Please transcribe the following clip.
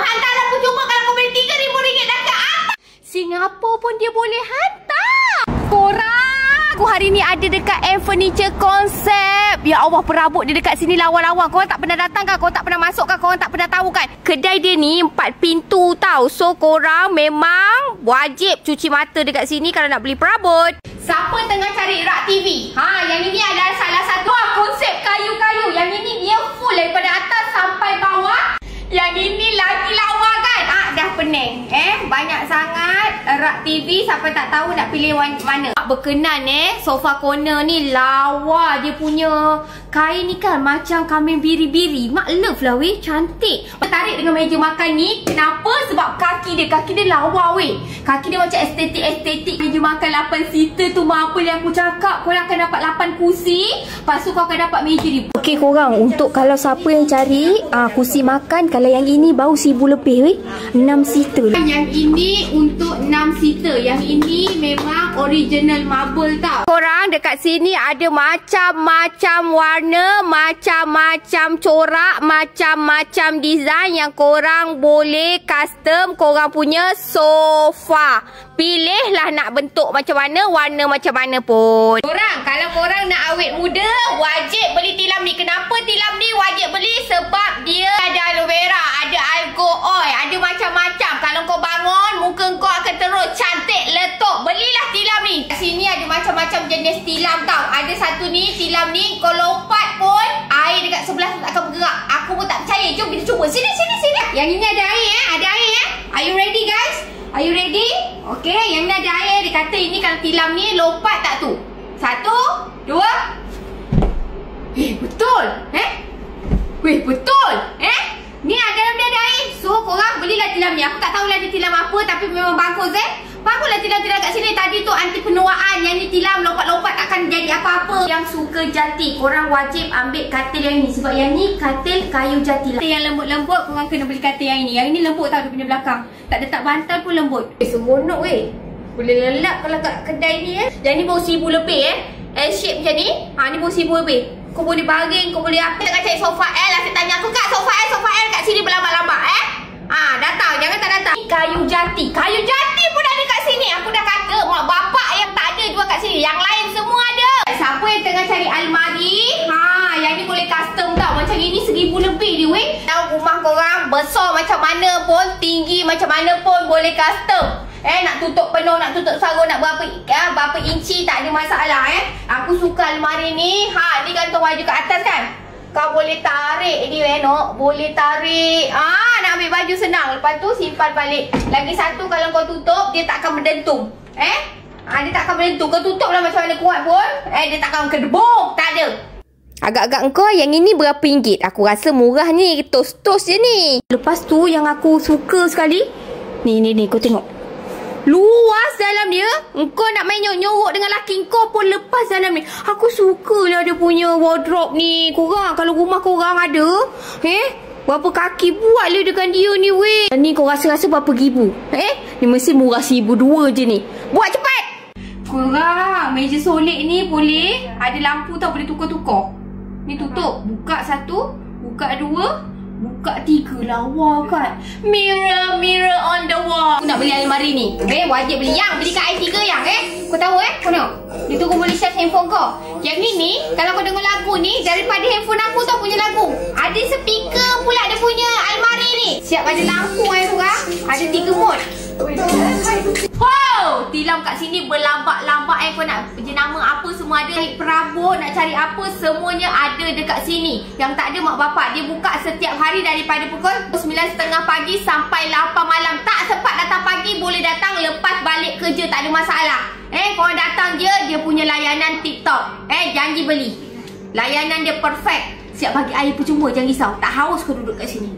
hantar aku cuma kalau kau beli RM3,000 dah ke apa? Singapura pun dia boleh hantar. Korang, aku hari ni ada dekat M Furniture Concept. Ya Allah, perabot dia dekat sini lawa-lawa. Korang tak pernah datang kan? Korang tak pernah masuk kan? Korang tak pernah tahu kan? Kedai dia ni 4 pintu tau. So korang memang wajib cuci mata dekat sini kalau nak beli perabot. Siapa tengah cari rak TV? Yang ini adalah salah satu konsep kayu-kayu. Yang ini dia full daripada atas sampai bawah. Yang ini lagi lawa kan? Dah pening. Banyak sangat rak TV. Siapa tak tahu nak pilih mana. Berkenan sofa corner ni lawa dia punya kain ni kan. Macam kambing biri-biri. Mak love lah weh. Cantik. Tertarik dengan meja makan ni. Kenapa? Sebab kaki dia lawa weh. Kaki dia macam estetik-estetik. Meja makan 8 seater tu apa yang aku cakap. Korang akan dapat 8 kursi. Lepas tu kau akan dapat meja ni. Okey korang, untuk kalau siapa yang cari kursi makan, kalau yang ini bau 1,000 lebih weh. 6 seater. Yang ini untuk 6 seater. Yang ini memang original marble tau. Korang dekat sini ada macam-macam warna, macam-macam corak, macam-macam design yang korang boleh custom korang punya sofa. Pilihlah nak bentuk macam mana, warna macam mana pun. Korang, kalau korang nak awet muda, wajib beli tilam ni. Kenapa tilam ni wajib beli? Sebab dia ada aloe vera, ada alcohol oil, ada macam-macam. Kalau kau bangun, muka kau akan terus cantik, letup. Belilah tilam ni. Kat sini ada macam-macam jenis tilam tau. Ada satu ni, tilam ni kau lompat pun air dekat sebelah tu tak akan bergerak. Aku pun tak percaya. Jom kita cuba. Sini. Yang ini ada air Ada air Are you ready guys? Are you ready? Okay, yang ni ada air. Dia kata ini kalau tilam ni lompat tak tu. 1, 2. Betul. Betul. Ni ada dalam dia ada air. So korang belilah tilam ni. Aku tak tahulah dia tilam apa, tapi memang bagus Baguslah tilam-tilam kat sini. Tadi tu anti penuaan. Yang ni tilam lompat-lompat takkan jadi apa-apa. Yang suka jati, korang wajib ambil katil yang ni. Sebab yang ni katil kayu jati. Katil yang lembut-lembut, korang kena beli katil yang ini. Yang ini lembut tau dia punya belakang. Tak letak bantal pun lembut. Seronok weh. Boleh lelap kalau kat kedai ni Yang ni baru 1,000 lebih L shape macam ni. Ni baru 1,000 lebih. Kau boleh baring, kau boleh apa. Tengah cari sofa L. Asyik tanya aku, Kak sofa L kat sini berlambat-lambat datang, jangan tak datang. Kayu jati pun ada kat sini. Aku dah kata mak bapak yang tak ada jual kat sini. Yang lain semua ada. Siapa yang tengah cari almari, yang ni boleh custom tau. Macam ini 1,000 lebih dia weh. Dalam rumah korang besar macam mana pun, tinggi macam mana pun boleh custom. Nak tutup penuh, nak tutup sarung, nak berapa inci tak ada masalah Aku suka almari ni. Ni gantung baju kat atas kan. Kau boleh tarik ni boleh tarik. Nak ambil baju senang. Lepas tu simpan balik. Lagi satu, kalau kau tutup dia tak akan berdentung. Dia tak akan berdentung. Kau tutup lah macam mana kuat pun dia tak akan kedebuk. Tak ada. Agak-agak kau yang ini berapa ringgit? Aku rasa murah ni. Tos-tos je ni. Lepas tu yang aku suka sekali, ni kau tengok. Luas dalam dia. Engkau nak main nyorok dengan laki kau pun lepas dalam ni. Aku sukalah dia punya wardrobe ni. Korang, kalau rumah korang ada berapa kaki buat le dengan dia ni weh. Ni kau rasa berapa ribu? Ni mesti murah 1,200 je ni. Buat cepat. Korang, meja solid ni boleh ada lampu tau, boleh tukar-tukar. Ni tutup. Buka 1, buka 2, buka 3. Lawa kan. Mirror on the wall. Aku nak beli almari ni. Wajib beli. Yang beli kat I3 yang kau tahu kau tengok. Dia tu kau boleh charge handphone kau. Yang ni kalau kau dengar lagu ni daripada handphone aku tau punya lagu. Ada speaker pula dia punya almari ni. Siap ada lampu korang. Ada 3 mode. Tilam kat sini berlambak-lambak kau nak jenama apa semua ada. Cari perabot, nak cari apa semuanya ada dekat sini. Yang tak ada mak bapak. Dia buka setiap hari daripada pukul 9.30 pagi sampai 8 malam. Tak sempat datang pagi, boleh datang lepas balik kerja, tak ada masalah. Korang datang dia punya layanan TikTok. Janji beli. Layanan dia perfect. Siap bagi air percuma, jangan risau. Tak haus kau duduk kat sini.